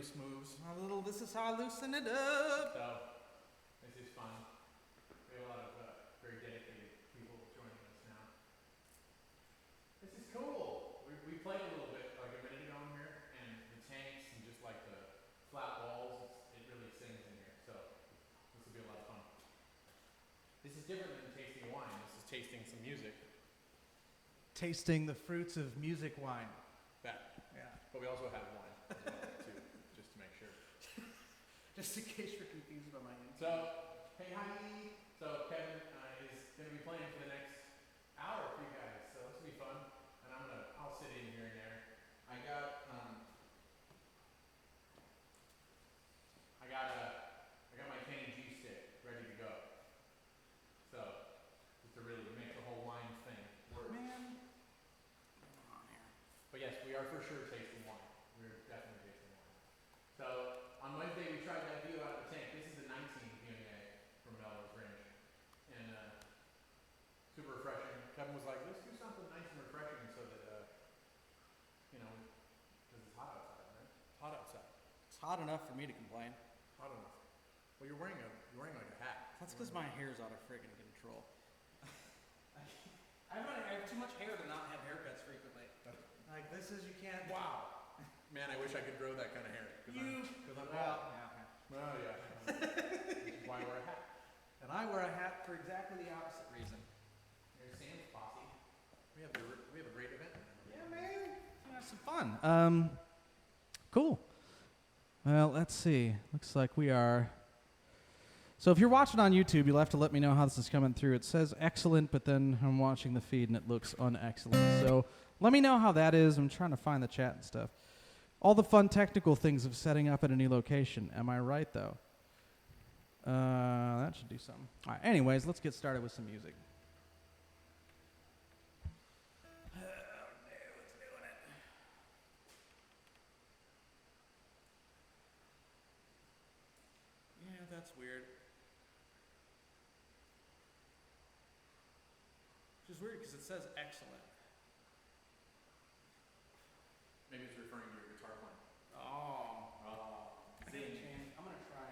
loose moves. This is how I loosen it up. So, this is fun. We have a lot of very dedicated people joining us now. This is cool. We played a little bit like a minute ago in here, and the tanks and just like the flat walls, it really sings in here. So, this will be a lot of fun. This is different than tasting wine. This is tasting some music. Tasting the fruits of music wine. That. Yeah. But we also have wine as well, too, just to make sure. Just in case you're confused by my name. So, hey, hi. So, Kevin is going to be playing for the next hour for you guys. So, this will be fun. And I'll sit in here and there. I got my Kenny G stick ready to go. So, just to really make the whole wine thing work. Man. What's going on here? But yes, we are for sure tasting wine. We're definitely tasting wine. So, on Wednesday we tried that view out of the tank. This is a 19 Viognier from Melrose Range. And super refreshing. Kevin was like, let's do something nice and refreshing so that, because it's hot outside, right? It's hot outside. It's hot enough for me to complain. Hot enough. Well, you're wearing like a hat. That's because my hair's out of friggin' control. I have too much hair to not have haircuts frequently. Like this is you can't. Wow. Man, I wish I could grow that kind of hair. Because I'm bald. Well, yeah. Which is why I wear a hat. And I wear a hat for exactly the opposite reason. There's Sam's posse. We have a great event. Yeah, man. Have some fun. Cool. Well, let's see. Looks like we are. So if you're watching on YouTube, you'll have to let me know how this is coming through. It says excellent, but then I'm watching the feed and it looks unexcellent. So let me know how that is. I'm trying to find the chat and stuff. All the fun technical things of setting up at a new location. Am I right, though? That should do something. All right, anyways, let's get started with some music. Oh, no, what's doing it? Yeah, that's weird. Which is weird because it says excellent. Maybe it's referring to your guitar playing. I'm going to try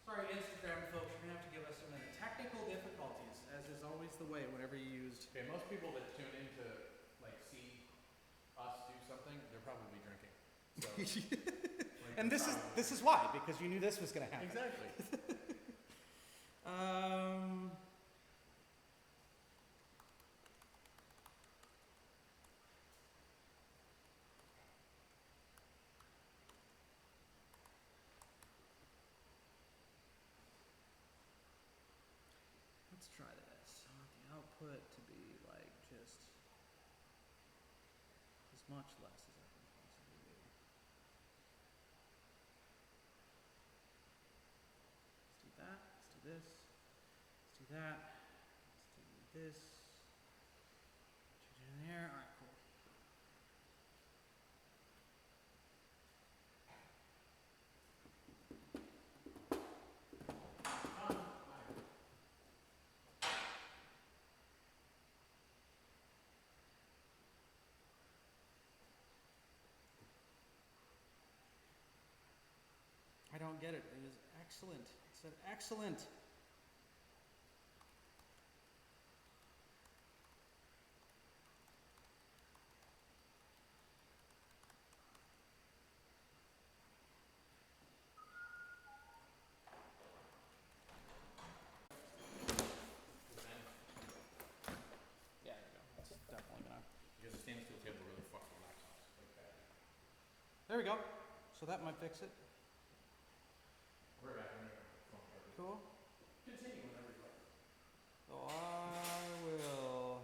sorry, Instagram folks, you're going to have to give us some technical difficulties, as is always the way whenever you used. Okay, most people that tune in to see us do something, they're probably drinking. So, and this is why, because you knew this was going to happen. Exactly. Let's try this. I want the output to be just as much less as I can possibly do. Let's do that. Let's do this. Let's do that. Let's do this. What you doing there? All right, cool. I don't get it. It is excellent. It said excellent. Yeah, there we go. That's definitely gonna. Because the stainless steel table really fucks with laptops. Okay. There we go. So that might fix it. We're back. Cool. Continue whenever you like. So I will.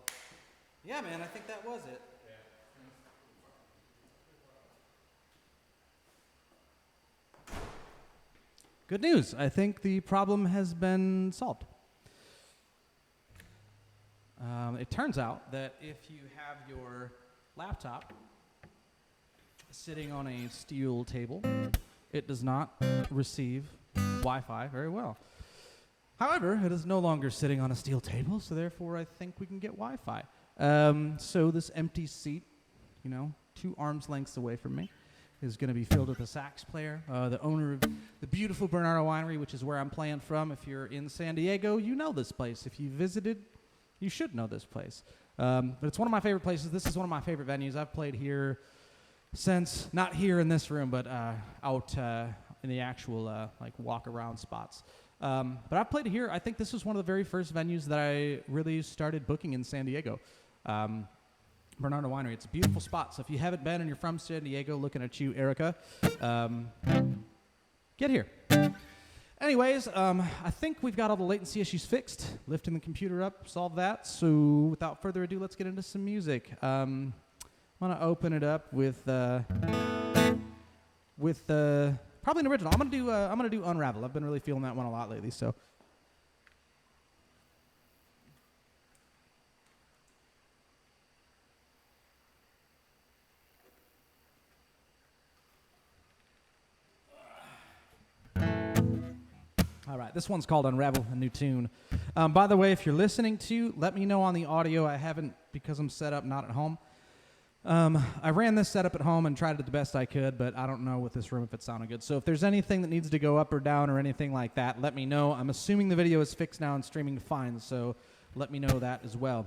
Yeah, man, I think that was it. Yeah. Good news. I think the problem has been solved. It turns out that if you have your laptop sitting on a steel table, it does not receive Wi-Fi very well. However, it is no longer sitting on a steel table, so therefore I think we can get Wi-Fi. So this empty seat, 2 arms lengths away from me, is going to be filled with a sax player, the owner of the beautiful Bernardo Winery, which is where I'm playing from. If you're in San Diego, you know this place. If you visited, you should know this place. But it's one of my favorite places. This is one of my favorite venues. I've played here since, not here in this room, but out in the actual like walk-around spots. But I've played here. I think this was one of the very first venues that I really started booking in San Diego. Bernardo Winery. It's a beautiful spot. So if you haven't been and you're from San Diego, looking at you, Erica, get here. Anyways, I think we've got all the latency issues fixed. Lifting the computer up, solved that. So without further ado, let's get into some music. I want to open it up with probably an original. I'm gonna do Unravel. I've been really feeling that one a lot lately. So. All right, this one's called Unravel, a new tune. By the way, if you're listening to, let me know on the audio. I haven't, because I'm set up not at home. I ran this setup at home and tried it the best I could, but I don't know with this room if it sounded good. So if there's anything that needs to go up or down or anything like that, let me know. I'm assuming the video is fixed now and streaming fine, so let me know that as well.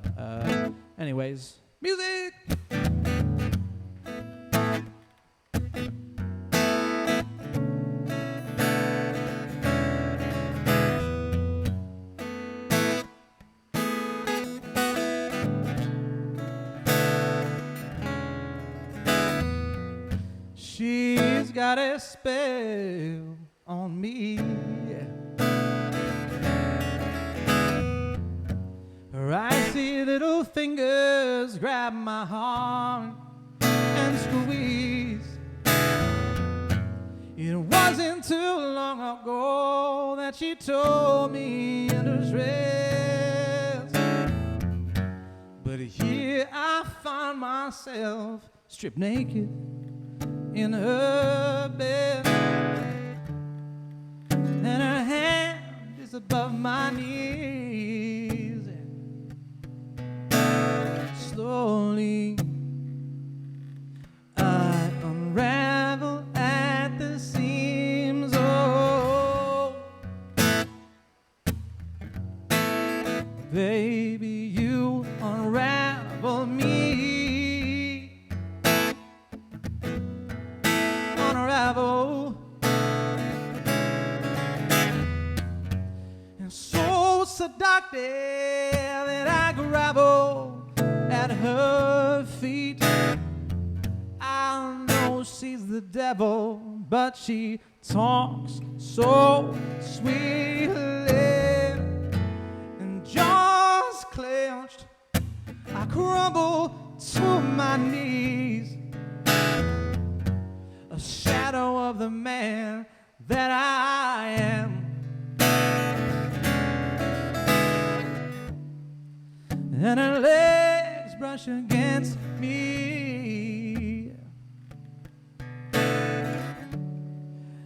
Anyways, music! She's got a spell on me. Her icy little fingers grab my heart and squeeze. It wasn't too long ago that she told me undress, but here I find myself stripped naked in her bed, and her hand is above my knees, and slowly I unravel at the seams. Oh, baby, you unravel me. Unravel, and so seductive that I grovel at her feet. I know she's the devil, but she talks so sweetly, and jaws clenched, I crumble to my knees. A shadow of the man that I am, and her legs brush against me,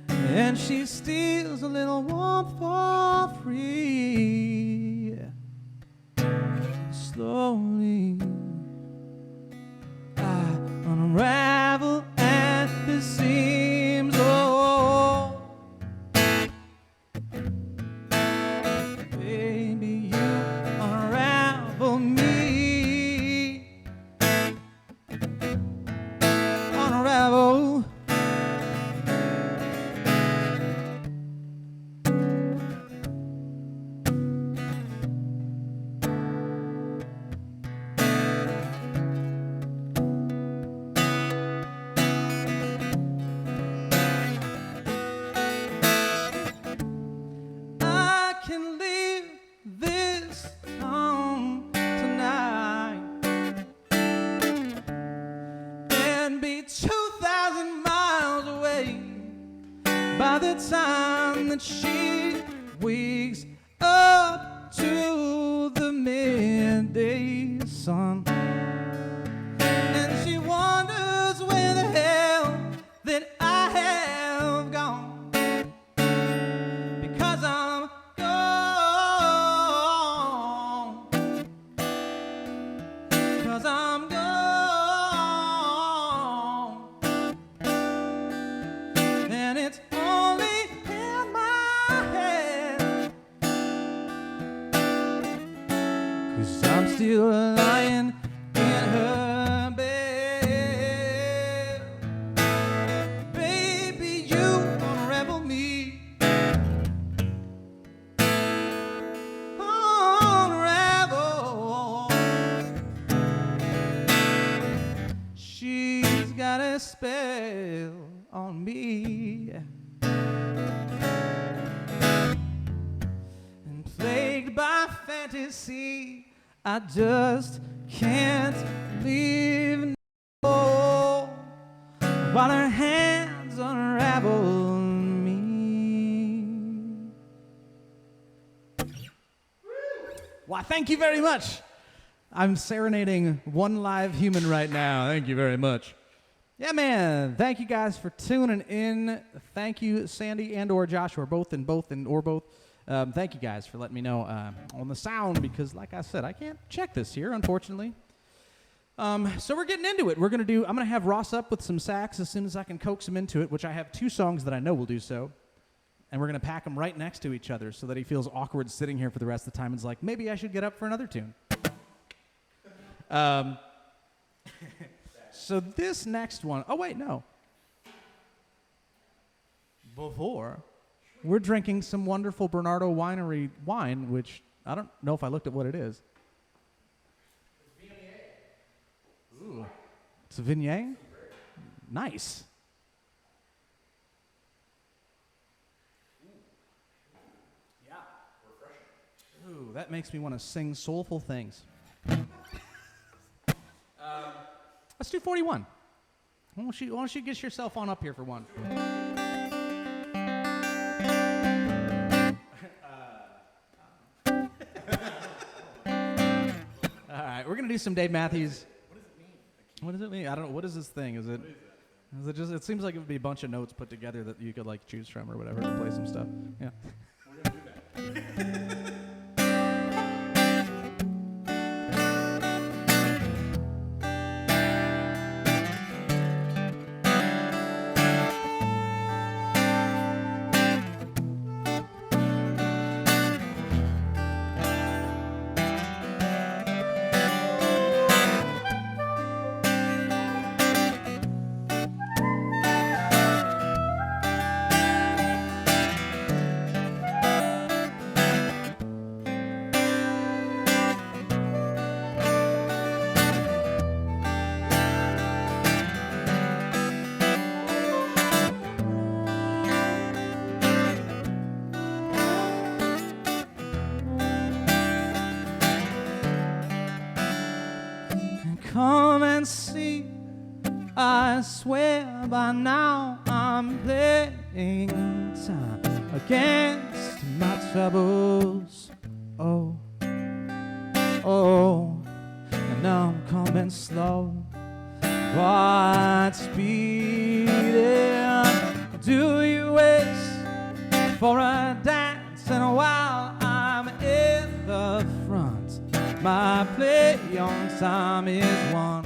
and she steals a little warmth for free. Slowly I unravel at the seams. Oh, baby, you unravel me. Unravel. By the time that she wakes up to the midday sun, and she wonders where the hell that I have gone, because I'm gone, because I'm gone. still lying in her bed. Baby, you unravel me. Unravel. She's got a spell on me. And plagued by fantasy, I just can't leave no, while her hands unravel me. Why, thank you very much. I'm serenading one live human right now. Thank you very much. Yeah, man. Thank you guys for tuning in. Thank you, Sandy and or Joshua, both. Thank you guys for letting me know on the sound, because like I said, I can't check this here, unfortunately. So we're getting into it. I'm going to have Ross up with some sax as soon as I can coax him into it, which I have 2 songs that I know will do so. And we're going to pack them right next to each other so that he feels awkward sitting here for the rest of the time and is like, maybe I should get up for another tune. So this next one, oh wait, no. Before, we're drinking some wonderful Bernardo Winery wine, which I don't know if I looked at what it is. Ooh, it's a Viognier? Nice. Yeah. Ooh, that makes me want to sing soulful things. Let's do 41. Why don't you get yourself on up here for one? All right, we're gonna do some Dave Matthews. What does it mean? I don't know. What is this thing? Is it just? It seems like it would be a bunch of notes put together that you could like choose from or whatever to play some stuff. Yeah. We're gonna do that. Come and see, I swear by now I'm playing time against my troubles. Oh, oh, and now I'm coming slow, but speeding. Do you wish for a dance, and while I'm in the front, my play on time is one.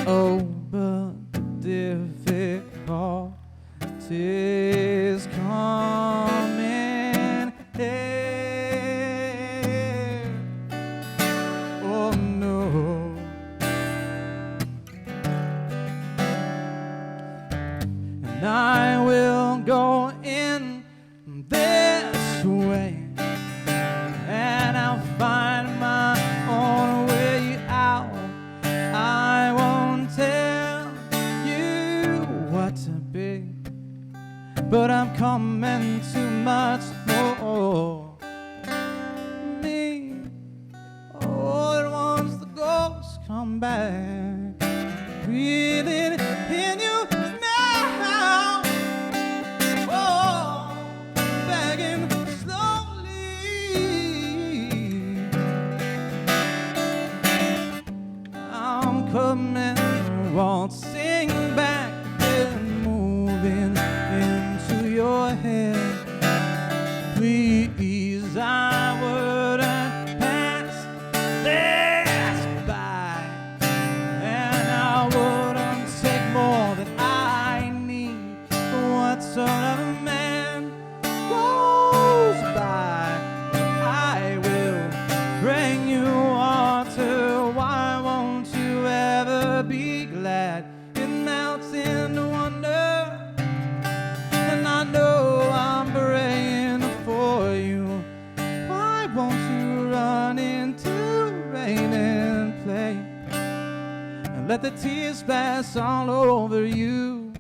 Oh, but difficulties coming here. Oh no. And I will go in this way, and I'll find my own way out. I won't tell you what to be, but I'm coming too much more. Me, oh, and once the ghosts come back, breathing in you now. Oh, begging slowly. I'm coming, waltzing back and moving into your head. Please, I wouldn't pass this by, and I wouldn't take more than I need. What sort of a man goes by? I will bring let the tears splash all over you.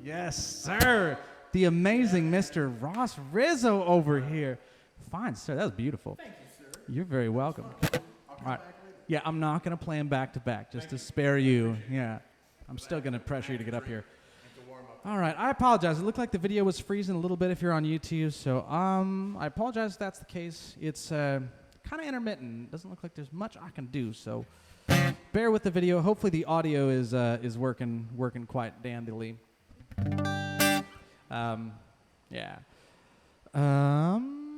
Yes, sir. The amazing Mr. Ross Rizzo over here. Fine, sir. That was beautiful. Thank you, sir. You're very welcome. I'll come All right. back later. Yeah, I'm not going to play them back to back just to spare you. Yeah. I'm still going to pressure you to get up here. And to warm up. All right. I apologize. It looked like the video was freezing a little bit if you're on YouTube. So I apologize if that's the case. It's kind of intermittent. Doesn't look like there's much I can do. So bear with the video. Hopefully the audio is working quite dandily. Yeah.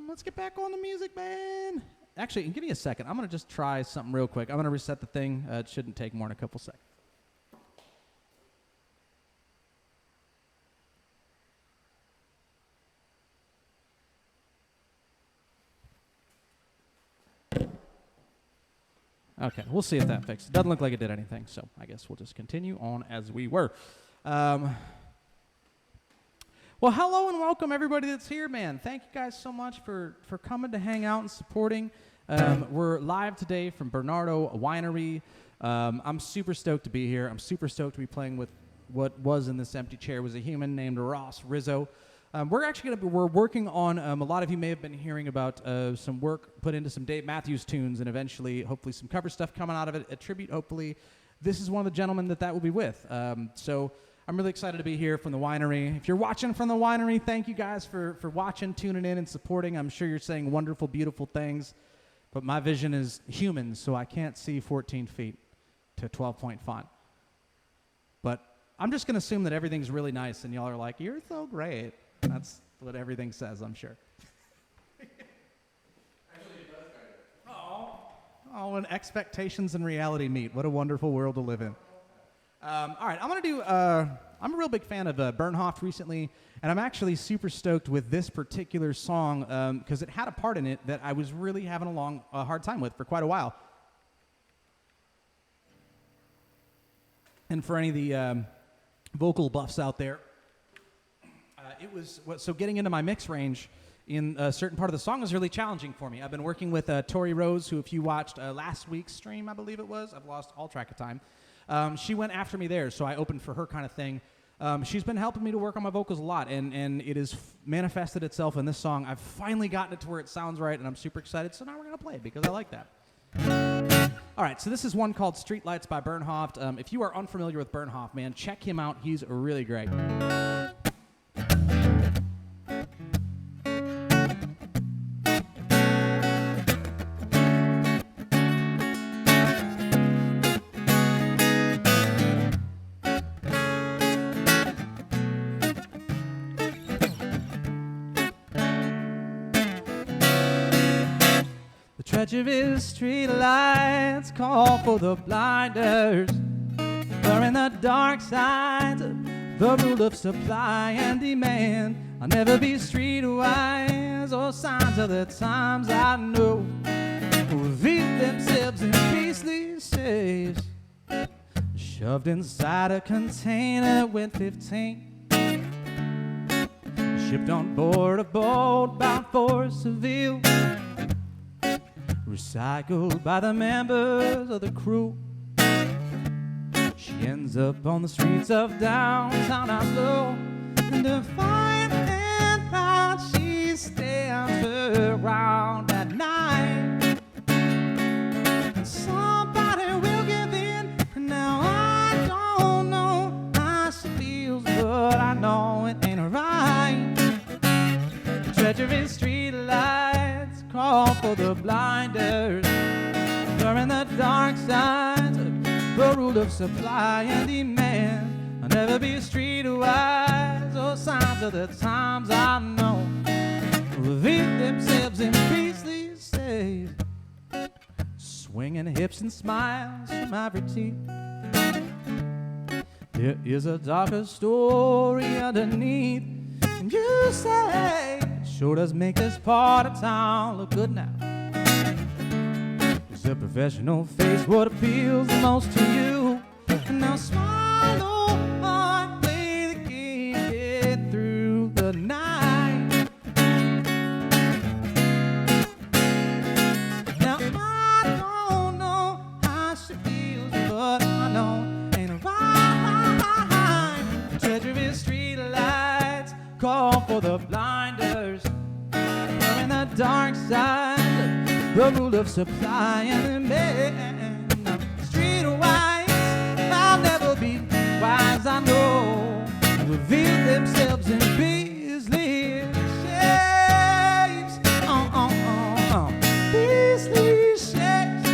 Let's get back on the music, man. Actually, give me a second. I'm going to just try something real quick. I'm going to reset the thing. It shouldn't take more than a couple seconds. Okay, we'll see if that fixes it. Doesn't look like it did anything, so I guess we'll just continue on as we were. Well, hello and welcome everybody that's here, man. Thank you guys so much for coming to hang out and supporting. We're live today from Bernardo Winery. I'm super stoked to be here. I'm super stoked to be playing with what was in this empty chair was a human named Ross Rizzo. We're working on, a lot of you may have been hearing about some work put into some Dave Matthews tunes and eventually, hopefully, some cover stuff coming out of it, a tribute, hopefully. This is one of the gentlemen that will be with. So I'm really excited to be here from the winery. If you're watching from the winery, thank you guys for watching, tuning in, and supporting. I'm sure you're saying wonderful, beautiful things, but my vision is humans, so I can't see 14 feet to 12-point font. But I'm just going to assume that everything's really nice, and y'all are like, you're so great. That's what everything says, I'm sure. Actually, it does guide it. Oh, when expectations and reality meet. What a wonderful world to live in. All right, I'm going to do, I'm a real big fan of Bernhoft recently, and I'm actually super stoked with this particular song because it had a part in it that I was really having a hard time with for quite a while. And for any of the vocal buffs out there, so getting into my mix range in a certain part of the song was really challenging for me. I've been working with Tori Rose, who if you watched last week's stream, I believe it was, I've lost all track of time. She went after me there, so I opened for her kind of thing. She's been helping me to work on my vocals a lot, and it has manifested itself in this song. I've finally gotten it to where it sounds right, and I'm super excited, so now we're going to play it because I like that. All right, so this is one called Streetlights by Bernhoft. If you are unfamiliar with Bernhoft, man, check him out. He's really great. Treacherous street lights call for the blinders. We're in the dark sides of the rule of supply and demand. I'll never be streetwise or signs of the times I know who reveal themselves in beastly shapes. shoved inside a container with 15. Shipped on board a boat bound for Seville. Recycled by the members of the crew. She ends up on the streets of downtown Oslo. And to find and proud, she stands around at night. And somebody will give in. And now I don't know how she feels, but I know it ain't right. Treacherous street lights call for the blinders. During the dark sides, the rule of supply and demand. I'll never be streetwise or signs of the times I know reveal themselves in beastly stays, swinging hips and smiles from every teeth. There is a darker story underneath. And you say it sure does make this part of town look good now. Is a professional face what appeals the most to you? And now swallow hard, play the game, get through the night. Now I don't know how she feels, but I know ain't right. Treacherous street lights call for the blinders. We're in the dark side, the rule of supply and demand. Streetwise, I'll never be wise, I know. Reveal themselves in beastly shapes. Beastly shapes.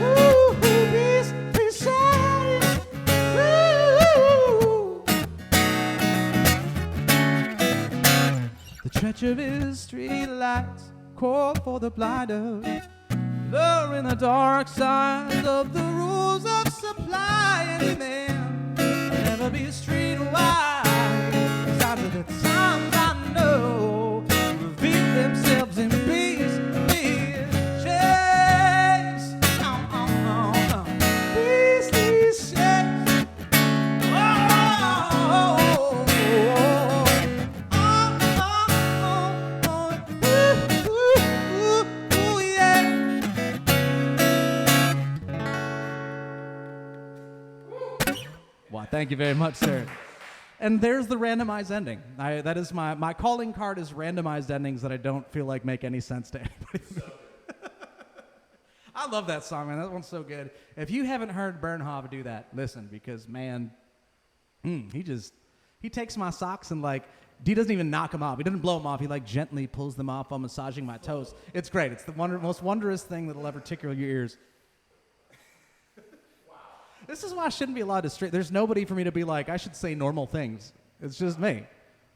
Ooh, beastly shapes. Ooh. The treacherous street lights call for the blinders. Blur in the dark side of the rules of supply and demand. Never be streetwise. Signs of the times I know reveal themselves in beastly shapes. Beastly shapes. Wow, thank you very much, sir. And there's the randomized ending. That is my calling card is randomized endings that I don't feel like make any sense to anybody. I love that song, man. That one's so good. If you haven't heard Bernhoft do that, listen, because, man, he takes my socks and, like, he doesn't even knock them off. He doesn't blow them off. He, like, gently pulls them off while massaging my toes. It's great. It's the most wondrous thing that'll ever tickle your ears. This is why I shouldn't be allowed to straight. There's nobody for me to be like, I should say normal things. It's just me.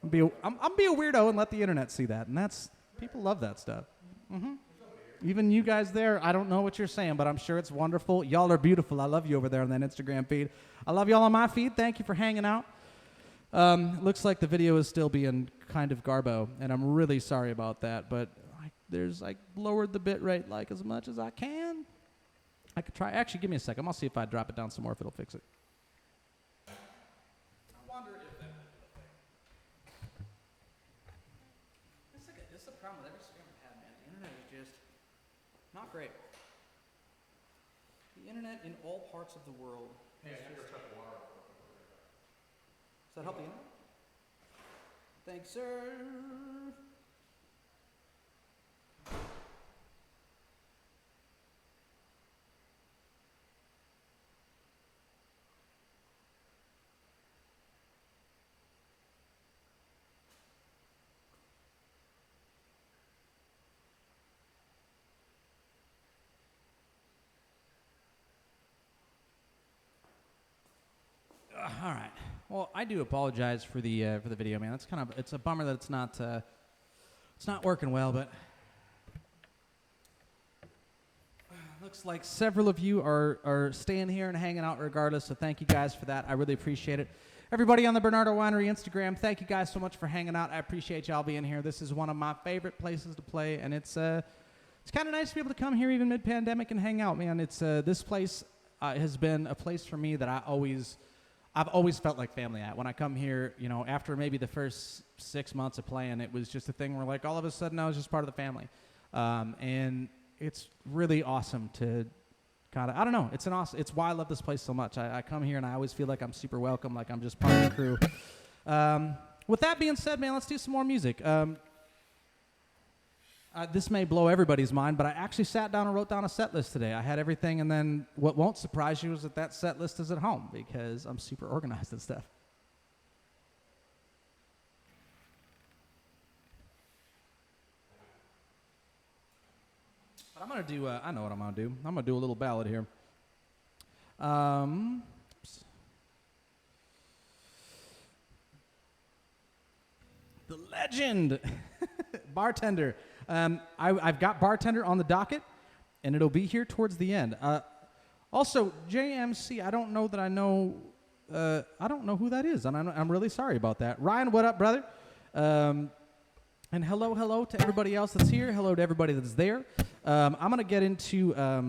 I'm be a weirdo and let the internet see that. And people love that stuff. Mm-hmm. Even you guys there, I don't know what you're saying, but I'm sure it's wonderful. Y'all are beautiful. I love you over there on that Instagram feed. I love y'all on my feed. Thank you for hanging out. Looks like the video is still being kind of garbo, and I'm really sorry about that, but I lowered the bit rate like as much as I can. I could try. Actually, give me a second. I'll see if I drop it down some more if it'll fix it. I wonder if that. It's the problem with every screen I've had, man. The internet is just not great. The internet in all parts of the world. Hey, I never shut the water off. Does that help the internet? Thanks, sir. All right. Well, I do apologize for the video, man. It's a bummer that it's not working well, but looks like several of you are staying here and hanging out regardless. So thank you guys for that. I really appreciate it. Everybody on the Bernardo Winery Instagram, thank you guys so much for hanging out. I appreciate y'all being here. This is one of my favorite places to play, and it's kind of nice to be able to come here even mid-pandemic and hang out, man. It's this place. has been a place for me that I've always felt like family at. When I come here, you know, after maybe the first 6 months of playing, it was just a thing where like all of a sudden I was just part of the family. And it's really awesome to kind of, I don't know, it's why I love this place so much. I come here and I always feel like I'm super welcome, like I'm just part of the crew. With that being said, man, let's do some more music. This may blow everybody's mind, but I actually sat down and wrote down a set list today. I had everything, and then what won't surprise you is that set list is at home because I'm super organized and stuff. But I'm going to do, I know what I'm going to do. I'm going to do a little ballad here. The legend, Bartender. I've got Bartender on the docket, and it'll be here towards the end. Also, JMC, I don't know who that is, and I'm really sorry about that. Ryan, what up, brother? And hello to everybody else that's here. Hello to everybody that's there. I'm going to get into... I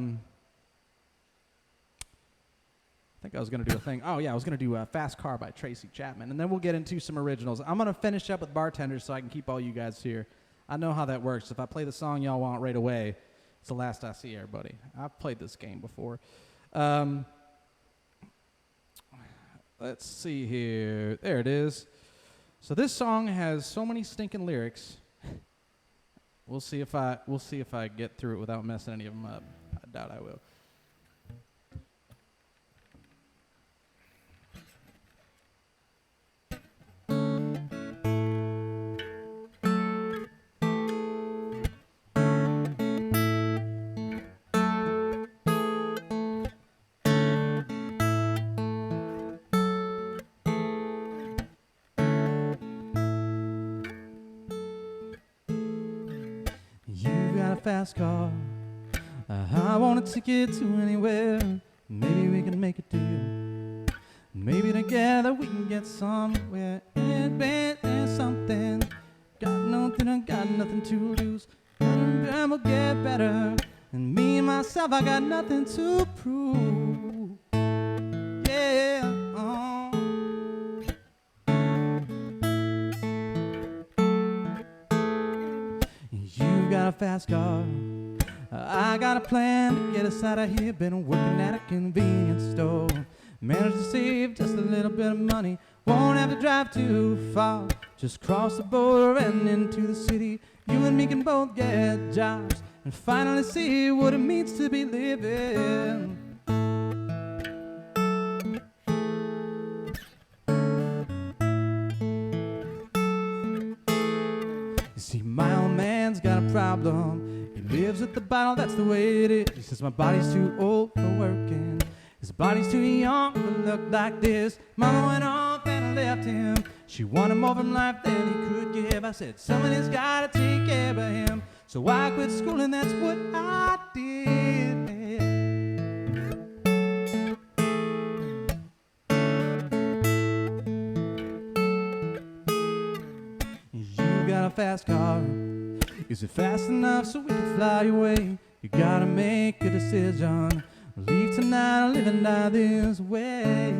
think I was going to do a thing. Oh, yeah, I was going to do Fast Car by Tracy Chapman, and then we'll get into some originals. I'm going to finish up with Bartender so I can keep all you guys here. I know how that works. If I play the song y'all want right away, it's the last I see everybody. I've played this game before. Let's see here. There it is. So this song has so many stinking lyrics. We'll see if I get through it without messing any of them up. I doubt I will. Fast car, I want a ticket to anywhere. Maybe we can make a deal. Maybe together we can get somewhere. There's something. Got nothing to lose. And we'll get better. And me and myself, I got nothing to prove. Yeah. You got a fast car. I got a plan to get us out of here. Been working at a convenience store. Managed to save just a little bit of money. Won't have to drive too far. Just cross the border and into the city. You and me can both get jobs and finally see what it means to be living. You see, my old man's got a problem. He lives at the bottle, that's the way it is. He says my body's too old for working. His body's too young to look like this. Mama went off and left him. She wanted more from life than he could give. I said, somebody's gotta take care of him. So I quit school and that's what I did. You got a fast car. Is it fast enough so we can fly away? You gotta make a decision. Leave tonight or live and die this way.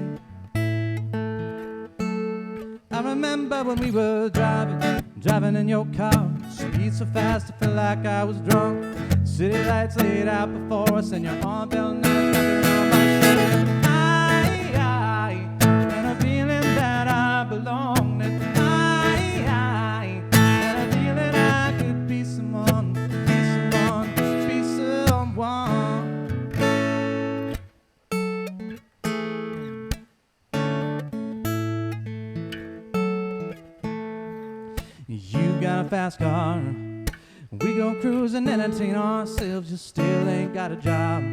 I remember when we were driving in your car. Speed so fast I felt like I was drunk. City lights laid out before us and your arm felt nice wrapped around my shoulder. I and a feeling that I belong. And I and a feeling I could be someone, be someone. You got a fast car. We go cruising, entertain ourselves. You still ain't got a job.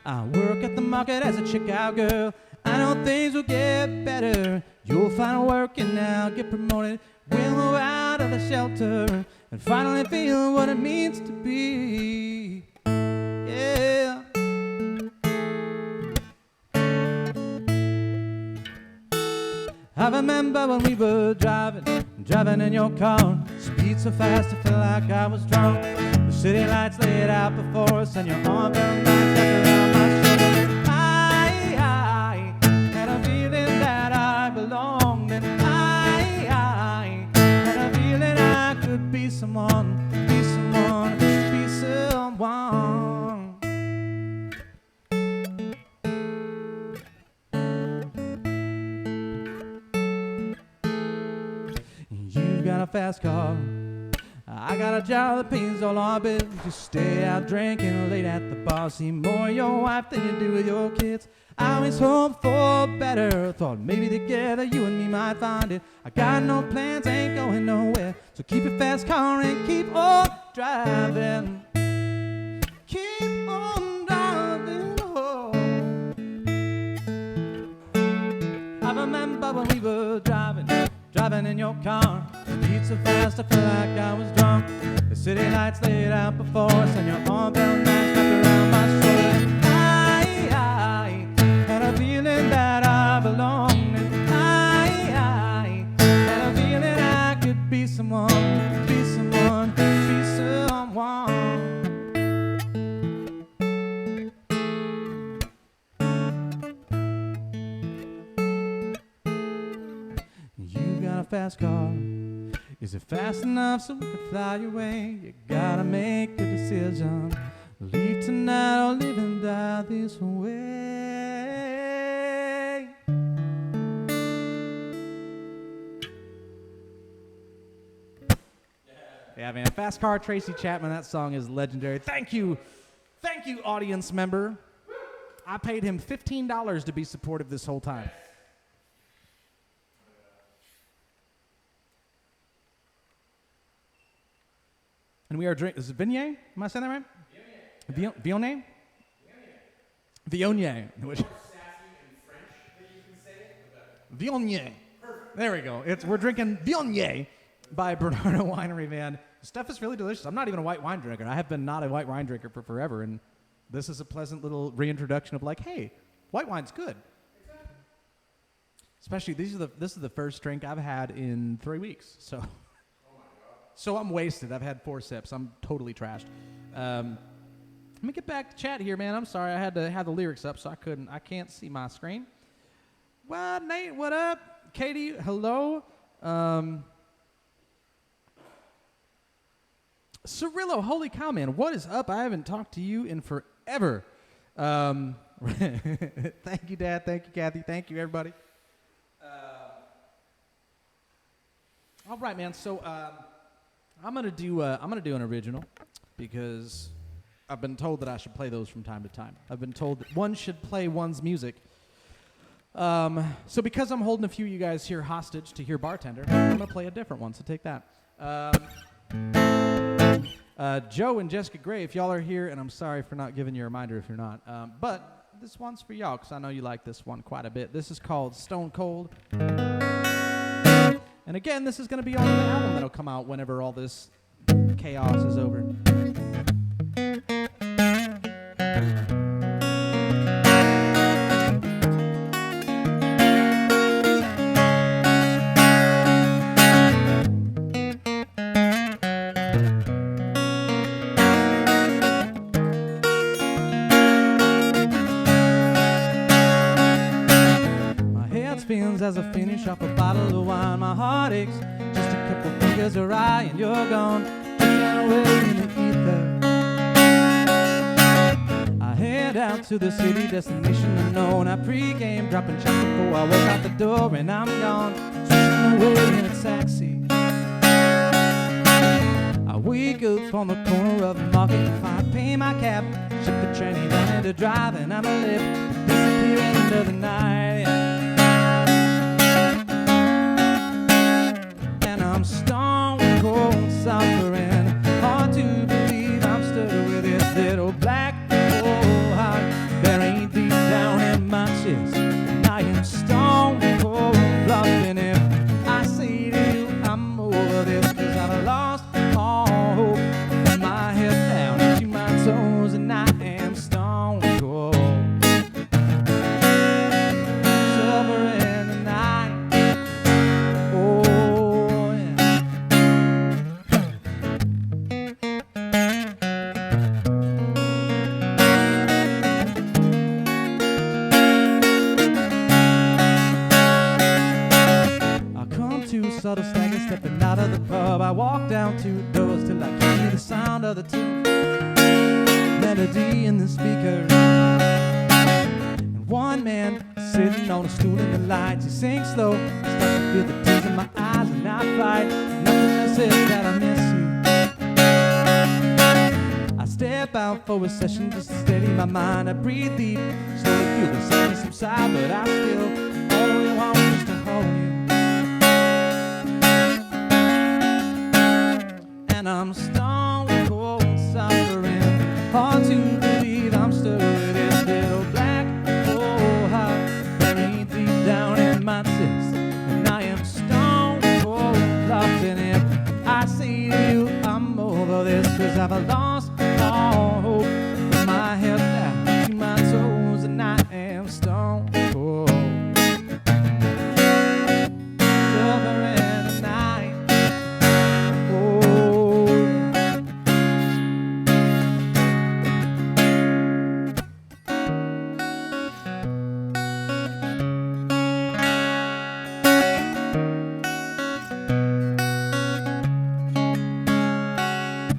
I work at the market as a checkout girl. I know things will get better. You'll find work and now get promoted. We'll move out of the shelter and finally feel what it means to be. Yeah. I remember when we were driving in your car. Speed so fast I felt like I was drunk. The city lights laid out before us and your arm felt nice wrapped around my shoulder. fast car. I got a job that pays all our bills. You stay out drinking late at the bar. See more of your wife than you do with your kids. I always hope for better. Thought maybe together you and me might find it. I got no plans, ain't going nowhere. So keep your fast car and keep on driving. Keep on driving home. I remember when we were driving in your car. Beat so fast I felt like I was drunk. The city lights laid out before us, and your arm felt nice wrapped around my shoulder. I had a feeling that I belonged, and I had a feeling I could be someone, be someone, be someone. You got a fast car. Is it fast enough so we can fly away? You gotta make a decision. Leave tonight or live and die this way. Yeah, man. Fast Car, Tracy Chapman. That song is legendary. Thank you, audience member. I paid him $15 to be supportive this whole time. And we are drinking. Is it Viognier? Am I saying that right? Viognier. Viognier. Which? More sassy in French than you can say it. Viognier. Perfect. There we go. We're drinking Viognier by Bernardo Winery, man. The stuff is really delicious. I'm not even a white wine drinker. I have been not a white wine drinker for forever, and this is a pleasant little reintroduction of like, hey, white wine's good. Exactly. Especially this is the first drink I've had in 3 weeks. So I'm wasted. I've had 4 sips. I'm totally trashed. Let me get back to chat here, man. I'm sorry. I had to have the lyrics up, so I can't see my screen. Well, Nate, what up? Katie, hello. Cirillo, holy cow, man. What is up? I haven't talked to you in forever. Thank you, Dad. Thank you, Kathy. Thank you, everybody. All right, man. So, I'm gonna do an original because I've been told that I should play those from time to time. I've been told that one should play one's music. So because I'm holding a few of you guys here hostage to hear Bartender, I'm gonna play a different one. So take that. Joe and Jessica Gray, if y'all are here, and I'm sorry for not giving you a reminder if you're not, but this one's for y'all because I know you like this one quite a bit. This is called Stone Cold. And again, this is going to be on the album that'll come out whenever all this chaos is over. My head spins as I finish off a bottle of wine. My heart aches, just a couple fingers are rye, and you're gone, drifting away in the ether. I head out to the city, destination unknown. I pregame, dropping shots before I walk out the door, and I'm gone, swishing away in a taxi. I wake up on the corner of Market and I pay my cab, ship the train down into drive, and I'm left disappearing into the night. I'm stone cold suffering. Hard to believe I'm still with this little black hole heart buried deep down in my chest. And I am stone cold bluffing if I say to you I'm over this, 'cause I've lost all hope. Put my head down to my toes, and I am stone cold suffering tonight. Oh, subtle stagger stepping out of the pub. I walk down 2 doors till I can hear the sound of the tune melody in the speaker. And one man sitting on a stool in the lights, he sings slow. I start to feel the tears in my eyes, and I fight nothing less said that I miss you. I step out for a session just to steady my mind. I breathe deep, slowly feel the sadness subside, but I still only want just to hold you. And I'm stone cold suffering, hard to believe I'm stuck with this little black hole heart buried deep down in my chest. And I am stone cold locked in it. I say to you, I'm over this, 'cause I've lost all hope from my head down to my toes, and I am stone cold suffering tonight. Oh,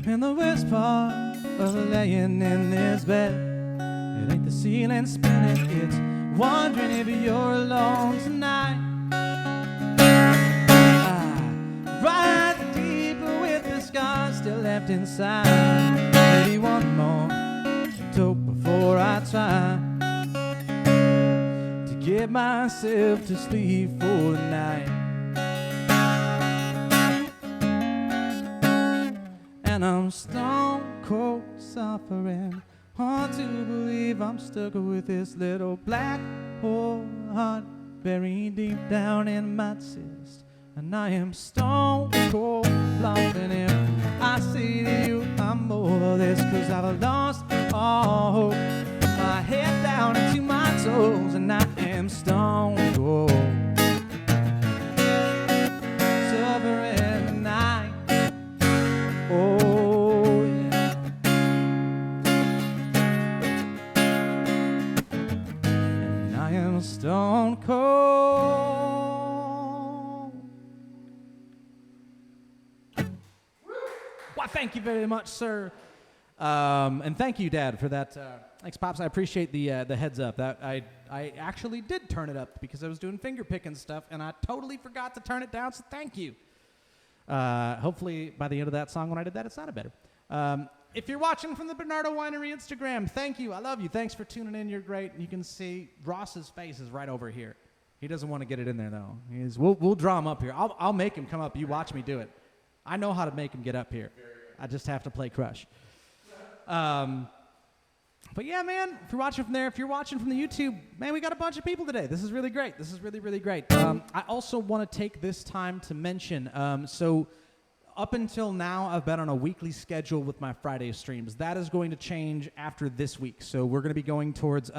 in the worst part of laying in this bed, it ain't the ceiling spinning, it's wondering if you're alone tonight. I ride deeper with the scars still left inside. Maybe one more toke before I try to get myself to sleep for the night. And I'm stone cold suffering, hard to believe I'm stuck with this little black hole heart buried deep down in my chest. And I am stone cold loving it. I say to you, I'm over this, 'cause I've lost all hope from my head down into my toes, and I am stone cold suffering tonight. Oh, yeah. And I am stone cold. Well, thank you very much, sir. And thank you, Dad, for that. Thanks, Pops. I appreciate the heads up. That I actually did turn it up because I was doing finger picking stuff, and I totally forgot to turn it down, so thank you. Hopefully, by the end of that song, when I did that, it sounded better. If you're watching from the Bernardo Winery Instagram, thank you. I love you. Thanks for tuning in. You're great. And you can see Ross's face is right over here. He doesn't want to get it in there, though. We'll draw him up here. I'll make him come up. You watch me do it. I know how to make him get up here. I just have to play Crush. But yeah, man, if you're watching from there, if you're watching from the YouTube, man, we got a bunch of people today. This is really great. This is really, really great. I also want to take this time to mention, so up until now, I've been on a weekly schedule with my Friday streams. That is going to change after this week. So we're going to be going towards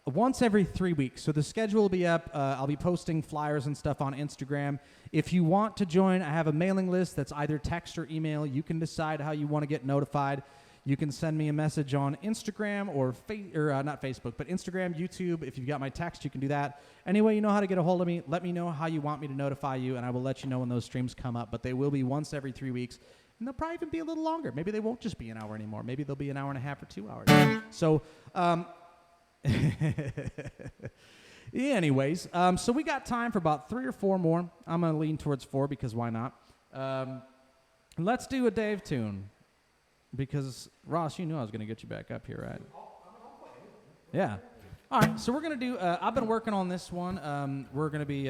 once every 3 weeks. So the schedule will be up. I'll be posting flyers and stuff on Instagram. If you want to join, I have a mailing list that's either text or email. You can decide how you want to get notified. You can send me a message on Instagram or not Facebook, but Instagram, YouTube. If you've got my text, you can do that. Anyway, you know how to get a hold of me. Let me know how you want me to notify you, and I will let you know when those streams come up. But they will be once every 3 weeks, and they'll probably even be a little longer. Maybe they won't just be an hour anymore. Maybe they'll be an hour and a half or 2 hours. So, anyways, so we got time for about 3 or 4 more. I'm going to lean towards 4 because why not? Let's do a Dave tune. Because, Ross, you knew I was going to get you back up here, right? Yeah. All right, so we're going to do, I've been working on this one. We're going to be,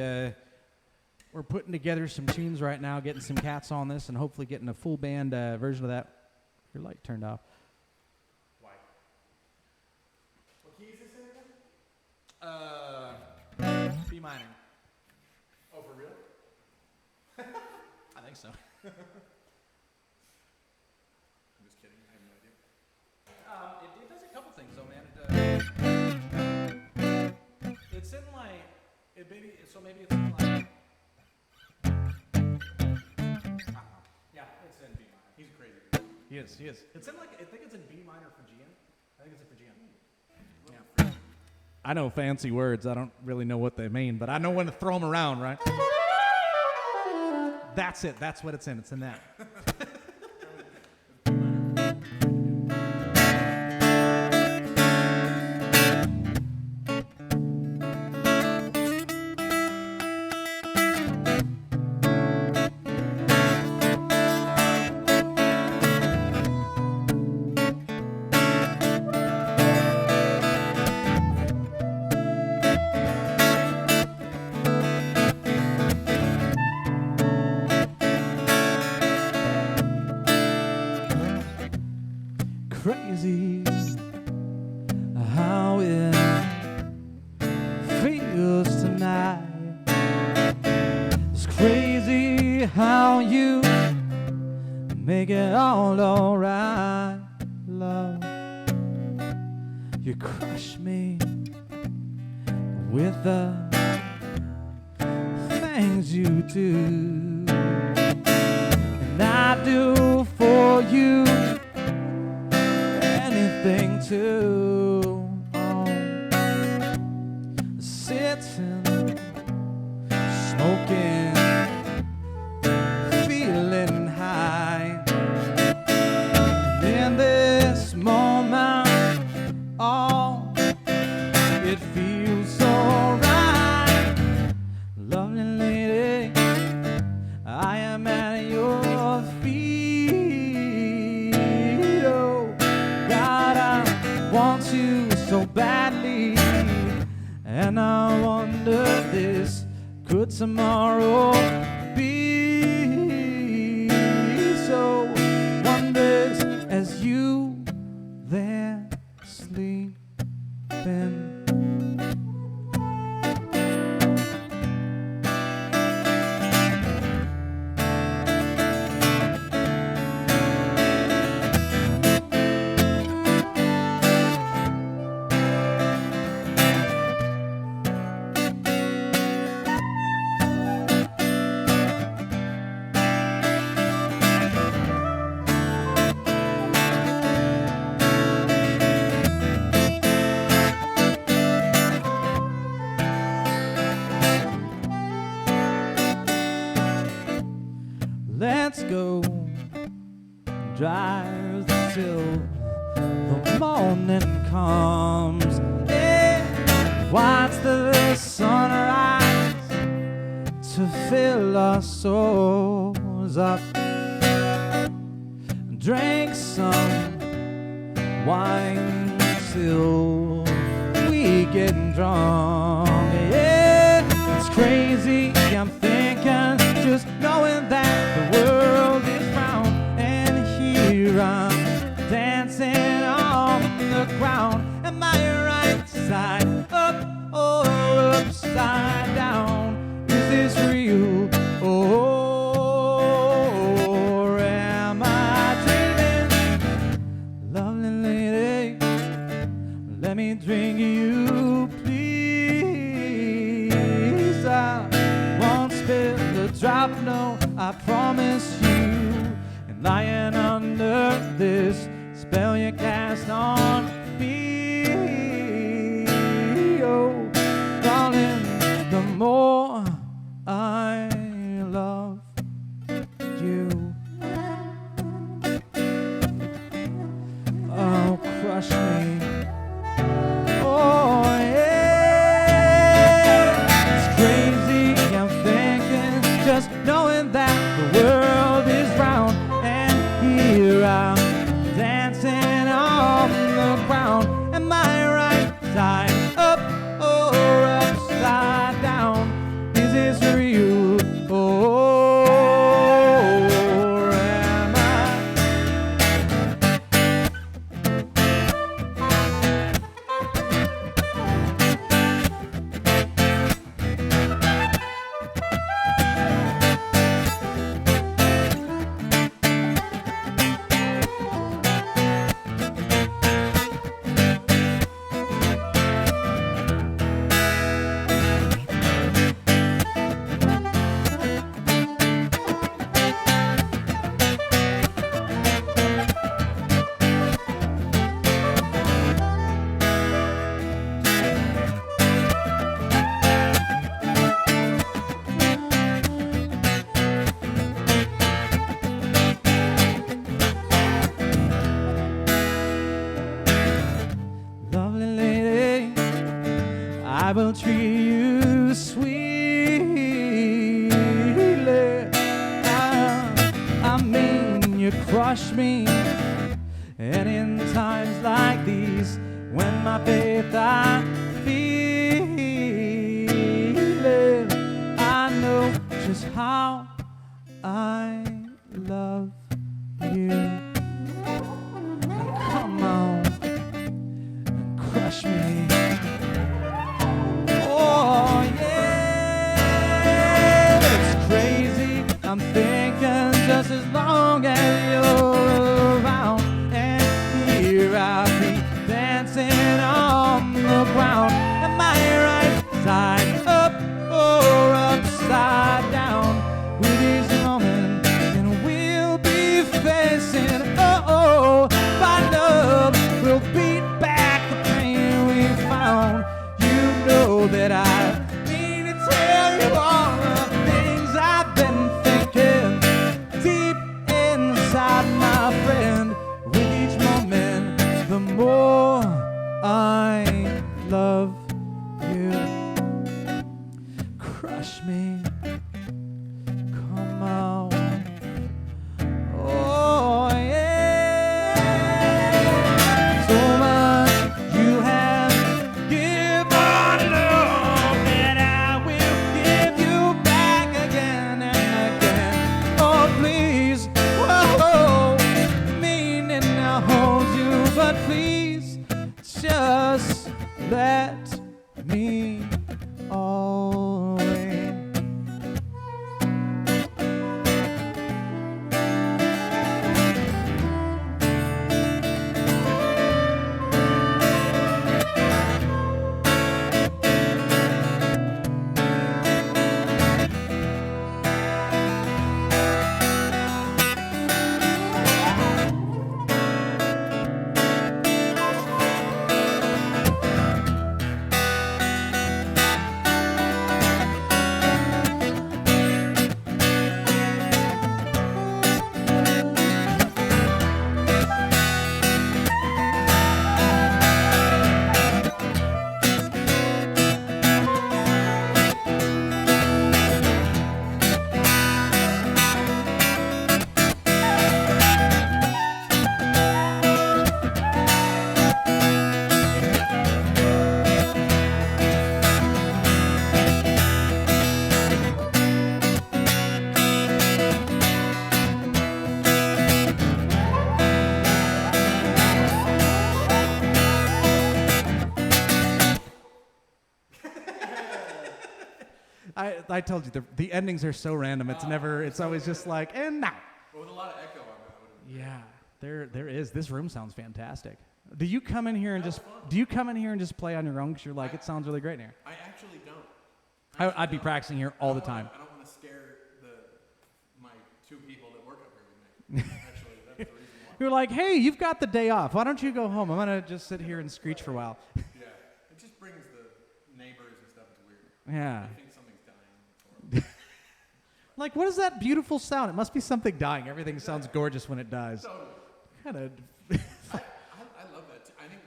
we're putting together some tunes right now, getting some cats on this, and hopefully getting a full band version of that. Your light turned off. Why? What key is this in again? B minor. Oh, for real? I think so. It does a couple things, though, man. It's in like, maybe it's in like, yeah, it's in B minor. He's crazy. He is. It's in like, I think it's in B minor Phrygian. I think it's in Phrygian. Yeah. I know fancy words. I don't really know what they mean, but I know when to throw them around, right? That's it. That's what it's in. It's in that. make it all alright, love. You crush me with the things you do, and I do for you anything too. Oh, sitting, smoking, feeling high. In this moment, oh, it feels so right. Lovely lady, I am at your feet. Oh, God, I want you so badly, and I wonder this, could tomorrow be so wondrous as you there sleeping? Let's go drive till the morning comes. Yeah, watch the sunrise to fill our souls up. Drink some wine till we get drunk. Yeah, it's crazy, I'm thinking, just knowing that the world is round, and here I'm dancing on the ground. Am I right side up or upside down? Is this real or am I dreaming? Lovely lady, let me drink you, please. I won't spill a drop, no, I promise you. And lying under this spell you cast on me, oh, darling, the more I love you, oh, crush me. Oh, yeah, it's crazy, I'm thinking, just knowing that the world is round, and here I'm dancing on the ground. Am I right side up or upside down? Is this real or am I? Lovely lady, I will treat you sweetly. I mean, you crush me, and in times like these, when my faith I feel it, I know just how I love you. Come on, crush me. Oh yeah, it's crazy, I'm thinking, just as long as you that I mean to tell you all the things I've been thinking deep inside, my friend. With each moment, the more I love you. Crush me, come on. Oh yeah, so much you have given love that I will give you back again and again. Oh please, whoa, meaning to hold you, but please just let me always. I told you, the endings are so random. It's never, it's always just like, and now. Well, with a lot of echo on that. Yeah, there is. This room sounds fantastic. Do you come in here and just play on your own because you're like, it sounds really great in here? I actually don't. I'd be practicing here all the time. I don't want to scare my two people that work up here with me. Actually, that's the reason why. You're like, hey, you've got the day off. Why don't you go home? I'm going to just sit here and screech for a while. Yeah, it just brings the neighbors and stuff. It's weird. Yeah. I think something's dying. Like, what is that beautiful sound? It must be something dying. Everything sounds gorgeous when it dies. Totally. Kind of. I love that. I think,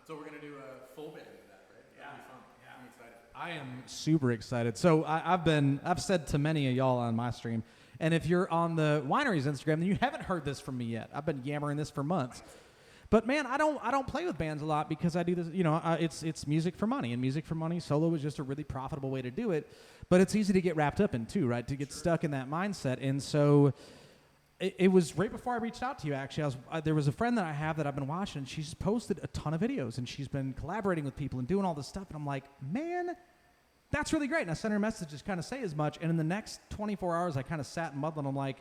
so we're going to do a full band of that, right? That'll be fun. Yeah. I'm excited. I am super excited. So I've said to many of y'all on my stream, and if you're on the Winery's Instagram, then you haven't heard this from me yet. I've been yammering this for months. But man, I don't play with bands a lot because I do this, it's music for money, and music for money solo is just a really profitable way to do it. But it's easy to get wrapped up in too, right? To get stuck in that mindset. And so it was right before I reached out to you, actually. There was a friend that I have that I've been watching, and she's posted a ton of videos, and she's been collaborating with people and doing all this stuff. And I'm like, man, that's really great. And I sent her a message just kind of say as much. And in the next 24 hours, I kind of sat and muddled. I'm like,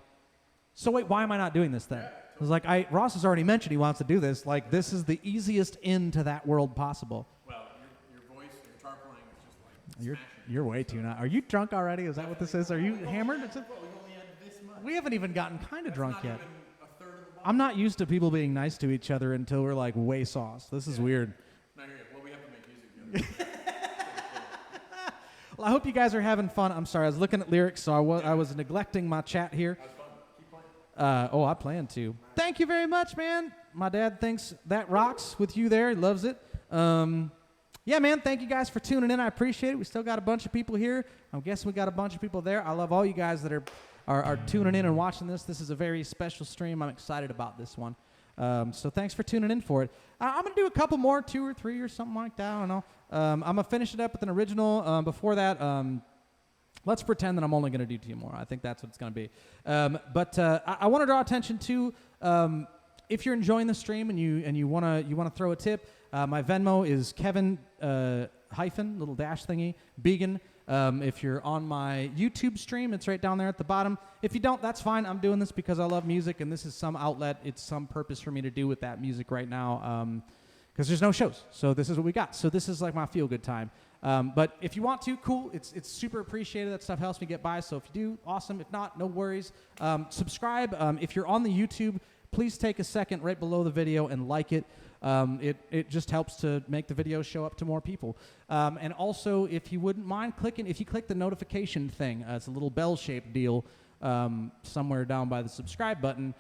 so wait, why am I not doing this then? Yeah, I was like, Ross has already mentioned he wants to do this. Like, this is the easiest into that world possible. Well, your voice, your guitar playing is just like smashing. You're way too not. Are you drunk already? Is that what this is? Are you hammered? Well, we've only had this much. We haven't even gotten kind of drunk yet. Even a third of the bottle. I'm not used to people being nice to each other until we're like way sauced. This is weird. No, you're good. Well, we have to make music together. Well, I hope you guys are having fun. I'm sorry, I was looking at lyrics, so I was neglecting my chat here. That was fun. Keep playing. I plan to. Thank you very much, man. My dad thinks that rocks with you there. He loves it. Yeah, man, thank you guys for tuning in. I appreciate it. We still got a bunch of people here. I'm guessing we got a bunch of people there. I love all you guys that are tuning in and watching this. This is a very special stream. I'm excited about this one. So thanks for tuning in for it. I'm going to do a couple more, 2 or 3 or something like that. I don't know. I'm going to finish it up with an original. Before that, let's pretend that I'm only going to do 2 more. I think that's what it's going to be. But I want to draw attention to, if you're enjoying the stream and you want to throw a tip, my Venmo is Kevin hyphen little dash thingy Began. If you're on my YouTube stream, it's right down there at the bottom. If you don't, that's fine. I'm doing this because I love music, and this is some outlet. It's some purpose for me to do with that music right now, because there's no shows. So this is what we got. So this is like my feel-good time. But if you want to, cool. It's super appreciated. That stuff helps me get by. So if you do, awesome. If not, no worries. Subscribe. If you're on the YouTube, please take a second right below the video and like it. It just helps to make the videos show up to more people. And also, if you wouldn't mind if you click the notification thing, it's a little bell-shaped deal somewhere down by the subscribe button.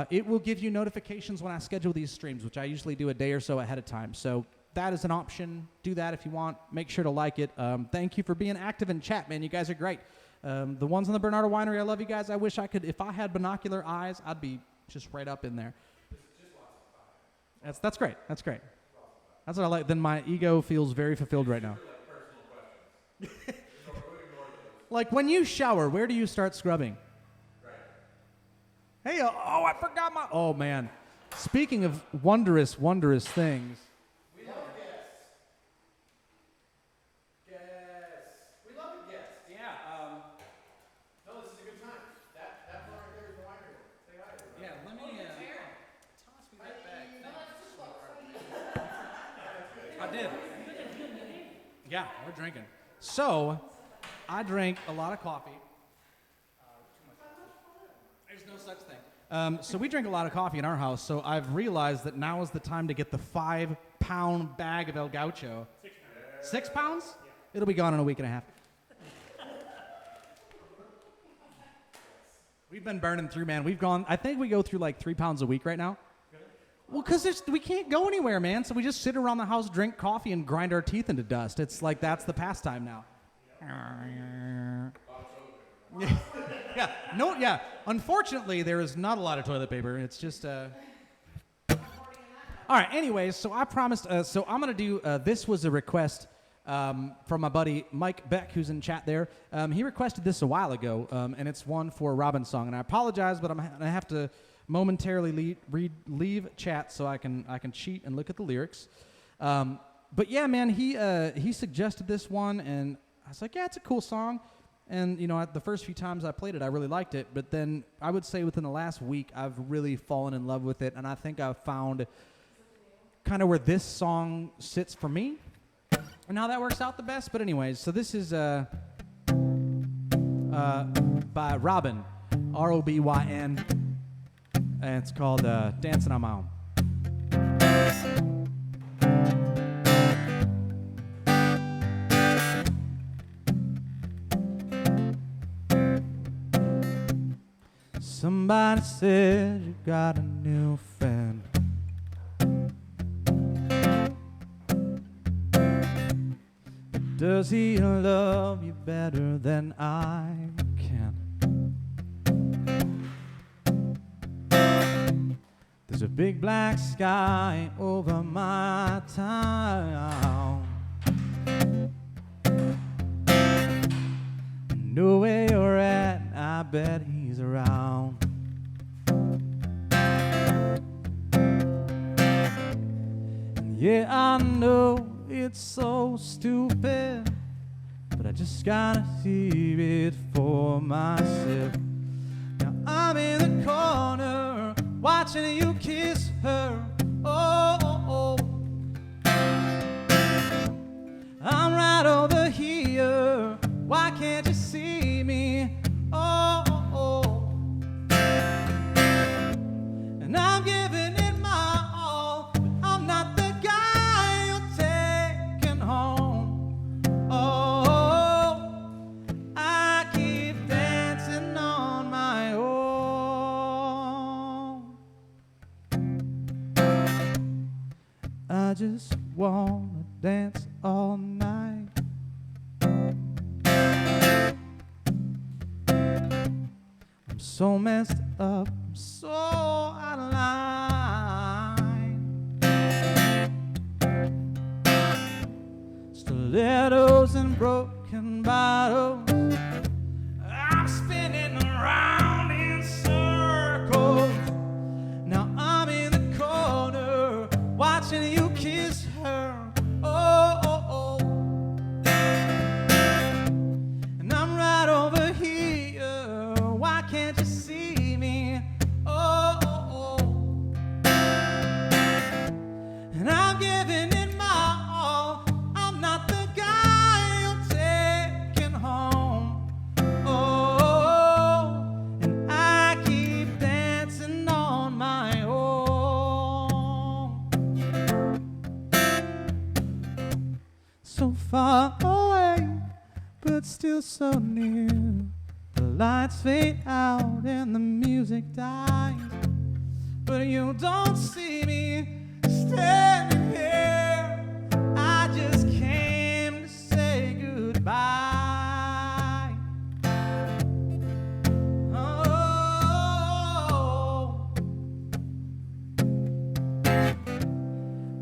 It will give you notifications when I schedule these streams, which I usually do a day or so ahead of time. So that is an option. Do that if you want. Make sure to like it. Thank you for being active in chat, man. You guys are great. The ones on the Bernardo Winery, I love you guys. I wish I could, if I had binocular eyes, I'd be just right up in there. That's great. That's great. That's what I like. Then my ego feels very fulfilled right now. Like when you shower, where do you start scrubbing? Hey, I forgot my... Oh, man. Speaking of wondrous, wondrous things. We love guests. Guests. We love a guest. Yeah. No, this is a good time. That one right there is the winery. Say hi, everybody. Yeah, let me... toss me that bag. I did. Yeah, we're drinking. So, I drank a lot of coffee. There's no such thing. So we drink a lot of coffee in our house, so I've realized that now is the time to get the 5-pound bag of El Gaucho. 6 pounds? Yeah. It'll be gone in a week and a half. We've been burning through, man. I think we go through like 3 pounds a week right now. Well, because we can't go anywhere, man, so we just sit around the house, drink coffee, and grind our teeth into dust. It's like that's the pastime now. Yeah. Unfortunately, there is not a lot of toilet paper. It's just All right. Anyways, so I promised. So I'm gonna do. This was a request from my buddy Mike Beck, who's in chat there. He requested this a while ago, and it's one for Robin's song. And I apologize, but I have to momentarily leave chat so I can cheat and look at the lyrics. But yeah, man, he suggested this one, and I was like, yeah, it's a cool song. And, you know, the first few times I played it, I really liked it. But then I would say within the last week, I've really fallen in love with it. And I think I've found kind of where this song sits for me and how that works out the best. But anyways, so this is by Robin, R-O-B-Y-N. And it's called Dancing on My Own. Somebody said you got a new friend. Does he love you better than I can? There's a big black sky over my town. Know where you're at, I bet he's around. And yeah, I know it's so stupid, but I just gotta see it for myself. Now I'm in the corner watching you kiss her. Oh, oh, oh. I'm right over here. Why can't you see me? Oh, oh, oh. And I'm giving it my all, but I'm not the guy you're taking home. Oh, I keep dancing on my own. I just wanna dance all night. I'm so messed up, I'm so out of line. Stilettos and broken bottles, I'm spinning around in circles. Now I'm in the corner watching you kiss her. Oh, oh, oh. And I'm right over here. Why can't you see me? Oh, oh, oh. And I'm giving it my all. I'm not the guy you're taking home. but still so near. The lights fade out and the music dies, but you don't see me standing here. I just came to say goodbye. Oh,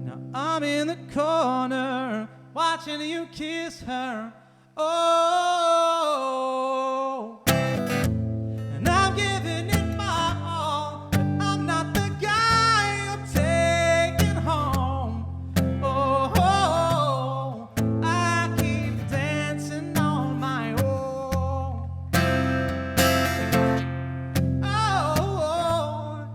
now I'm in the corner watching you kiss her. Oh, and I'm giving it my all, but I'm not the guy you're taking home. Oh, I keep dancing on my own. Oh,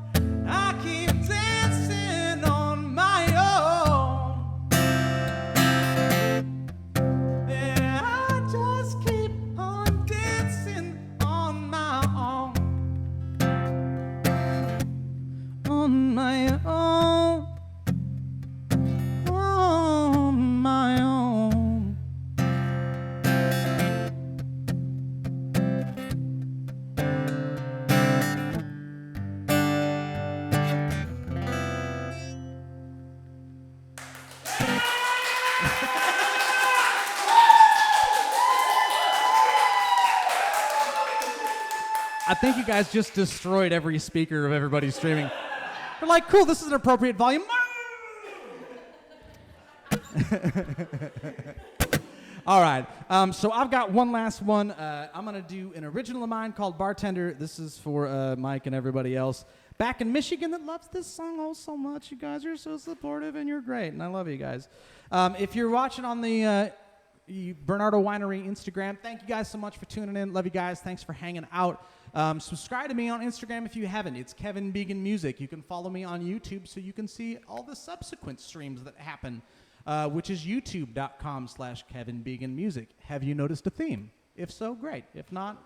I keep dancing on my own. Yeah, I just keep on dancing on my own. On my own. On my own. I think you guys just destroyed every speaker of everybody streaming. They're like, cool, this is an appropriate volume. All right, so I've got one last one. I'm going to do an original of mine called Bartender. This is for Mike and everybody else back in Michigan that loves this song oh so much. You guys are so supportive and you're great, and I love you guys. If you're watching on the Bernardo Winery Instagram, thank you guys so much for tuning in. Love you guys. Thanks for hanging out. Subscribe to me on Instagram if you haven't. It's Kevin Began Music. You can follow me on YouTube so you can see all the subsequent streams that happen, which is youtube.com/Kevin Began Music. Have you noticed a theme? If so, great. If not,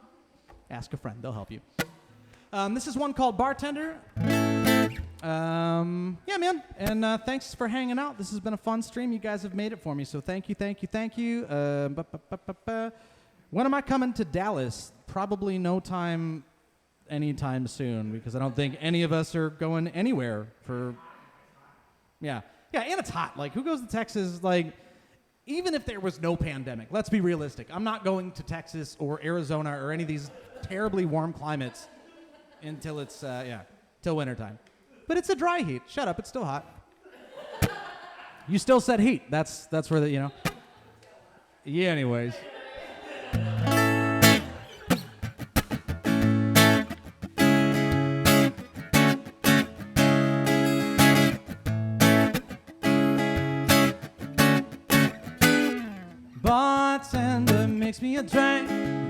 ask a friend. They'll help you. This is one called Bartender. Yeah, man. And thanks for hanging out. This has been a fun stream. You guys have made it for me, so thank you, thank you, thank you. When am I coming to Dallas? Probably no time anytime soon, because I don't think any of us are going anywhere for... Yeah, and it's hot. Like, who goes to Texas? Like, even if there was no pandemic, let's be realistic. I'm not going to Texas or Arizona or any of these terribly warm climates until it's, till wintertime. But it's a dry heat. Shut up, it's still hot. You still said heat. That's where the, you know. Yeah, anyways. Bartender makes me a drink,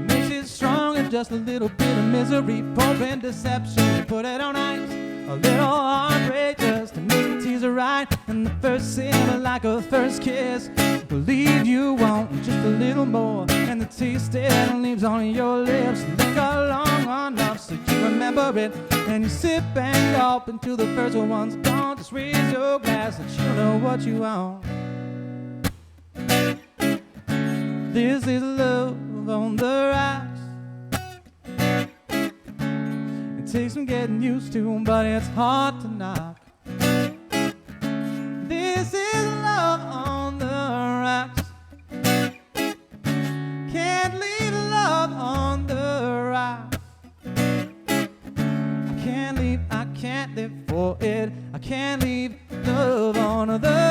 makes it strong and just a little bit of misery, pouring deception, put it on ice, a little heartbreak just to make the teaser right, and the first sip like a first kiss, believe you want just a little more, and the taste it leaves on your lips, linger long enough so you remember it, and you sip and gulp until the first one's gone, just raise your glass and you know what you want. This is love on the rocks. It takes some getting used to, but it's hard to knock. This is love on the rocks. Can't leave love on the rocks. I can't live for it. I can't leave love on the rocks.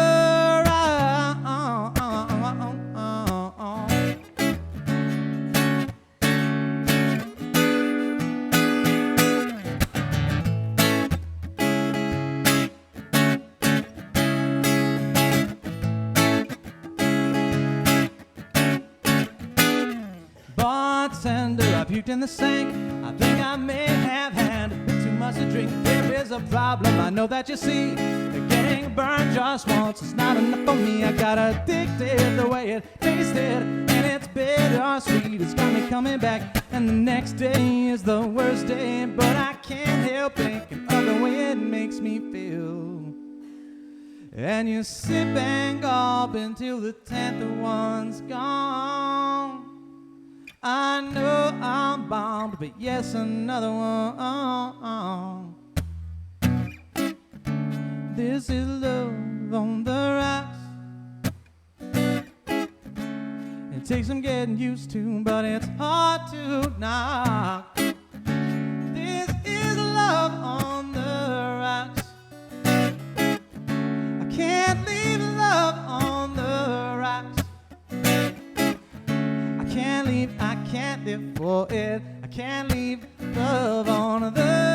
Bartender, I puked in the sink. I think I may have had a bit too much to drink. There is a problem, I know that you see. Getting burned just once is not enough for me. I got addicted the way it tasted, and it's bitter sweet. It's got me coming back, and the next day is the worst day. But I can't help thinking of the way it makes me feel. And you sip and gulp until the 10th one's gone. love I'm bombed, but yes, another one. This is love on the rise. It takes some getting used to, but it's hard to knock. This is love on the rocks. I can't leave love on the rocks. I can't live for it. I can't leave love on the rocks.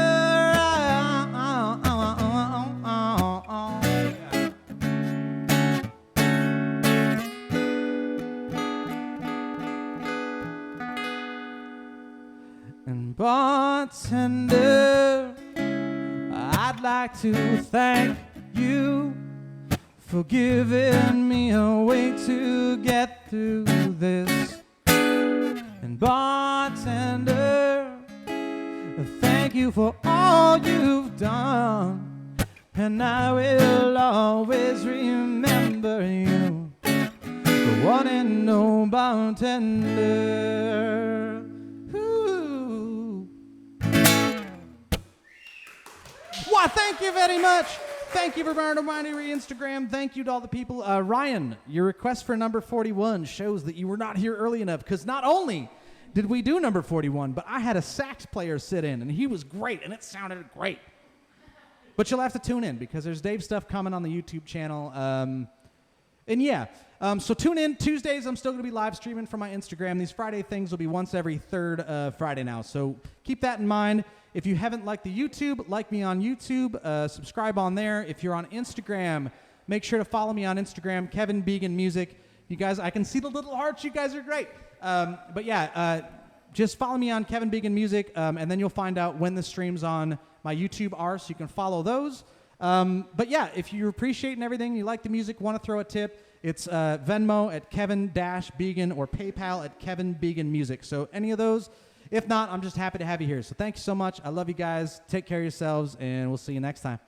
And bartender, I'd like to thank you for giving me a way to get through this. And bartender, thank you for all you've done. And I will always remember you, the one and only bartender. Ooh. Why, thank you very much. Thank you, Bernardo Winery Instagram. Thank you to all the people. Ryan, your request for number 41 shows that you were not here early enough, because not only did we do number 41, but I had a sax player sit in, and he was great, and it sounded great. But you'll have to tune in, because there's Dave stuff coming on the YouTube channel. So tune in. Tuesdays, I'm still going to be live streaming from my Instagram. These Friday things will be once every third Friday now, so keep that in mind. If you haven't liked the YouTube, like me on YouTube, subscribe on there. If you're on Instagram, make sure to follow me on Instagram, Kevin Began Music. You guys, I can see the little hearts. You guys are great. Just follow me on Kevin Began Music, and then you'll find out when the streams on my YouTube are, so you can follow those. If you're appreciating everything, you like the music, want to throw a tip, it's Venmo at Kevin-Began or PayPal at Kevin Began Music. So any of those. If not, I'm just happy to have you here. So thank you so much. I love you guys. Take care of yourselves, and we'll see you next time.